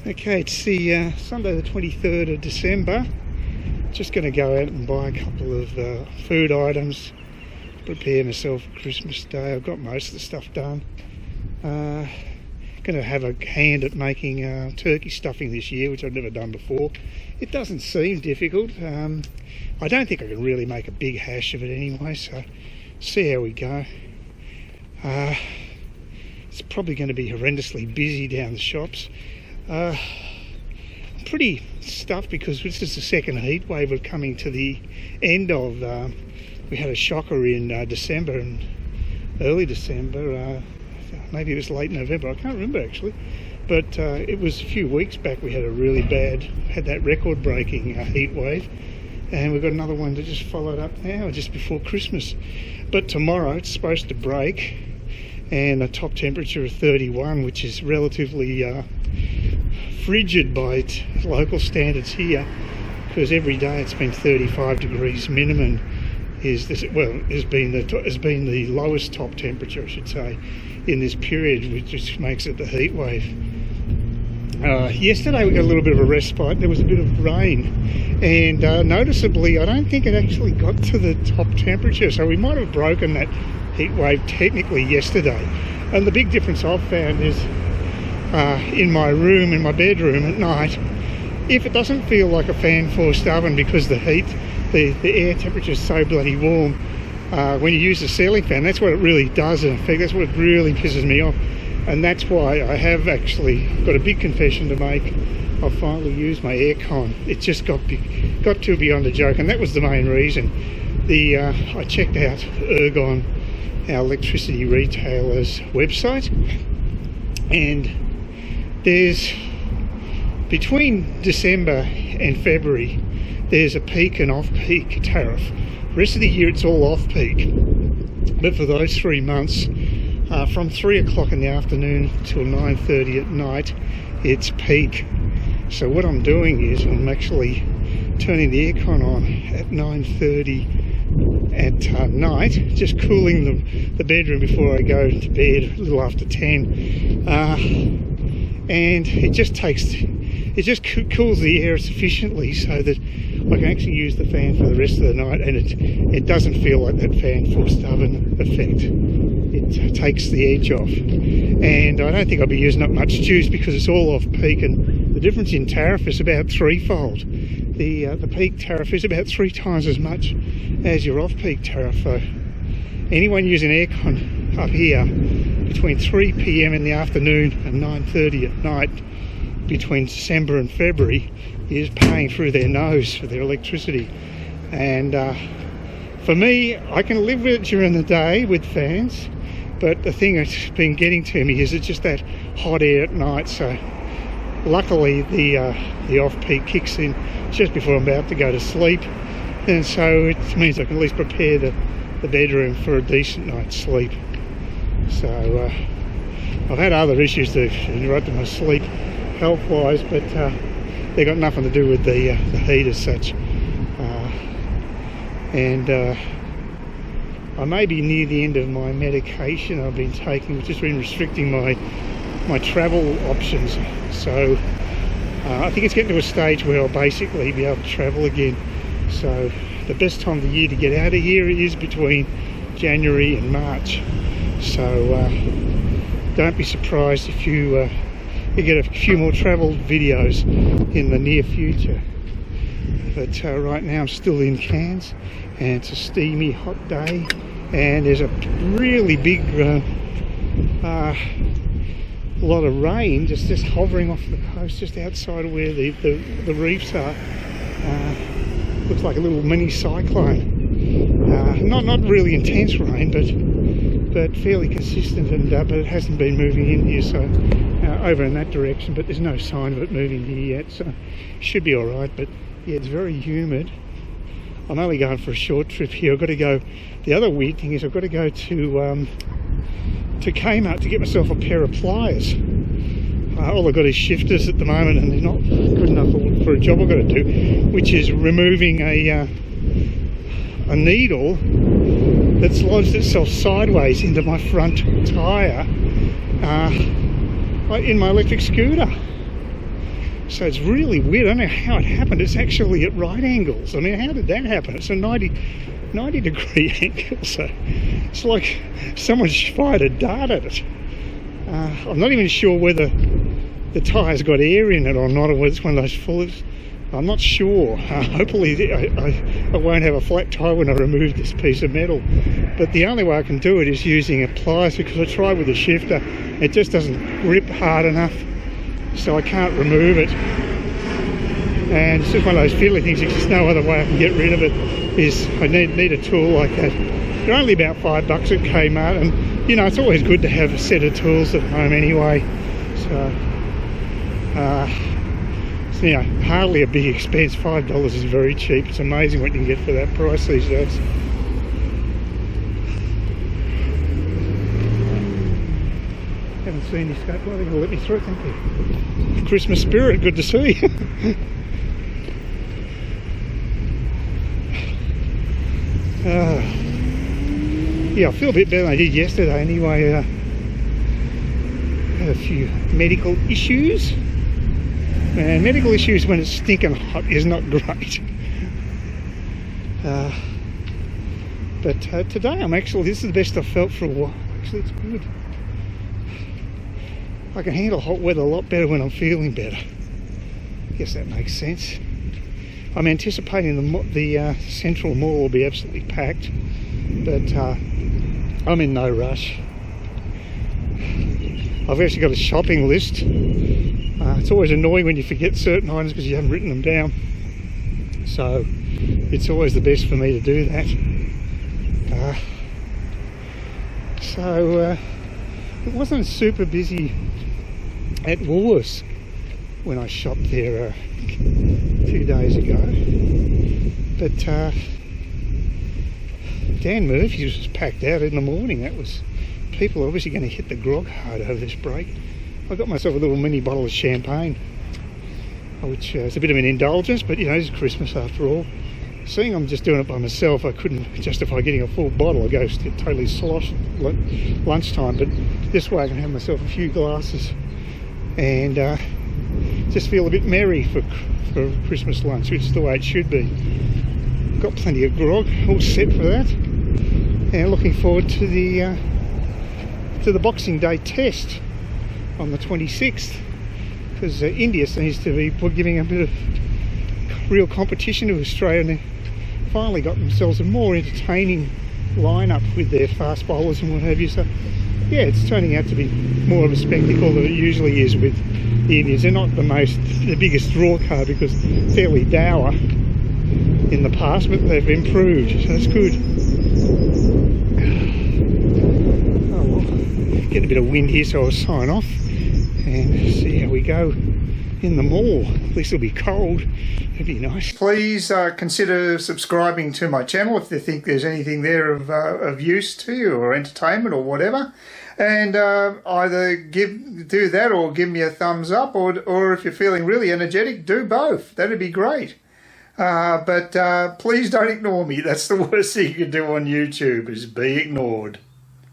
Okay, it's the Sunday the 23rd of December. Just going to go out and buy a couple of food items, prepare myself for Christmas Day. I've got most of the stuff done. Going to have a hand at making turkey stuffing this year, which I've never done before. It doesn't seem difficult. I don't think I can really make a big hash of it anyway, so see how we go. It's probably going to be horrendously busy down the shops. I'm pretty stuffed because this is the second heat wave we're coming to the end of. We had a shocker in December and early December, maybe it was late November, I can't remember actually, but it was a few weeks back we had a really bad, had that record breaking heat wave, and we've got another one that just followed up now just before Christmas. But tomorrow it's supposed to break, and a top temperature of 31, which is relatively frigid by local standards here, because every day it's been 35 degrees minimum. Has been the lowest top temperature, I should say, in this period, which makes it the heat wave. Yesterday we got a little bit of a respite. There was a bit of rain, and noticeably I don't think it actually got to the top temperature, so we might have broken that heat wave technically yesterday. And the big difference I've found is in my room, in my bedroom at night, if it doesn't feel like a fan forced oven because the heat, the air temperature is so bloody warm, when you use the ceiling fan, that's what it really does in effect. That's what really pisses me off, and that's why I have actually got a big confession to make. I've finally used my aircon. It just got too beyond a joke, and that was the main reason. I checked out Ergon, our electricity retailer's website, and there's, between December and February, there's a peak and off-peak tariff. The rest of the year it's all off-peak, but for those 3 months, from 3 o'clock in the afternoon till 9:30 at night, it's peak. So what I'm doing is I'm actually turning the aircon on at 9:30 at night, just cooling the bedroom before I go to bed a little after 10, and it just cools the air sufficiently so that I can actually use the fan for the rest of the night, and it doesn't feel like that fan forced oven effect. It takes the edge off, and I don't think I'll be using up much juice because it's all off peak, and the difference in tariff is about threefold. The peak tariff is about 3 times as much as your off-peak tariff. So anyone using aircon up here between 3 p.m. in the afternoon and 9:30 at night between December and February is paying through their nose for their electricity. And for me, I can live with it during the day with fans, but the thing that's been getting to me is it's just that hot air at night. So luckily the off-peak kicks in just before I'm about to go to sleep, and so it means I can at least prepare the bedroom for a decent night's sleep. So I've had other issues that interrupted my sleep health-wise, but they got nothing to do with the heat as such. I may be near the end of my medication I've been taking, which has been restricting my travel options. So I think it's getting to a stage where I'll basically be able to travel again. So the best time of the year to get out of here is between January and March. So don't be surprised if you get a few more travel videos in the near future. But right now I'm still in Cairns, and it's a steamy hot day, and there's a really big lot of rain just hovering off the coast just outside of where the reefs are. Looks like a little mini cyclone. Not really intense rain, but fairly consistent, and but it hasn't been moving in here, so over in that direction, but there's no sign of it moving here yet, so should be all right. But yeah, it's very humid. I'm only going for a short trip here. I've got to go. The other weird thing is I've got to go to Kmart to get myself a pair of pliers. All I've got is shifters at the moment, and they're not good enough for a job I've got to do, which is removing a needle that's lodged itself sideways into my front tyre in my electric scooter. So it's really weird. I don't know how it happened. It's actually at right angles. I mean, how did that happen? It's a 90 degree angle. So it's like someone's fired a dart at it. I'm not even sure whether the tyre's got air in it or not, or whether it's one of those full. I'm not sure. Hopefully I won't have a flat tyre when I remove this piece of metal. But the only way I can do it is using a pliers, because I tried with the shifter. It just doesn't grip hard enough, so I can't remove it. And it's just one of those fiddly things. There's no other way I can get rid of it. Is I need a tool like that. They're only about $5 at Kmart, and you know, it's always good to have a set of tools at home anyway. So you know, hardly a big expense. $5 is very cheap. It's amazing what you can get for that price these days. Haven't seen you skateboard. They're going to let me through. Thank you. Christmas spirit. Good to see you. Yeah, I feel a bit better than I did yesterday anyway. Had a few medical issues. And medical issues when it's stinking hot is not great. But today this is the best I've felt for a while. Actually, it's good. I can handle hot weather a lot better when I'm feeling better. I guess that makes sense. I'm anticipating the Central Mall will be absolutely packed, but I'm in no rush. I've actually got a shopping list. It's always annoying when you forget certain items because you haven't written them down. So it's always the best for me to do that. It wasn't super busy at Woolworths when I shopped there a few days ago. But Dan Murphy's was packed out in the morning. People are obviously going to hit the grog hard over this break. I got myself a little mini bottle of champagne, which is a bit of an indulgence, but you know, it's Christmas after all. Seeing I'm just doing it by myself, I couldn't justify getting a full bottle. I go totally sloshed at lunchtime, but this way I can have myself a few glasses and just feel a bit merry for Christmas lunch, which is the way it should be. Got plenty of grog, all set for that, and looking forward to the Boxing Day test on the 26th, because India seems to be giving a bit of real competition to Australia, and they finally got themselves a more entertaining lineup with their fast bowlers and what have you. So yeah, it's turning out to be more of a spectacle than it usually is with the Indians. They're not the biggest draw card because fairly dour in the past, but they've improved, so that's good. Oh well, get a bit of wind here, so I'll sign off and see how we go in the mall. At least it'll be cold. That'd be nice. Please consider subscribing to my channel if you think there's anything there of use to you, or entertainment or whatever. And either do that or give me a thumbs up, or if you're feeling really energetic, do both. That'd be great. But please don't ignore me. That's the worst thing you can do on YouTube, is be ignored.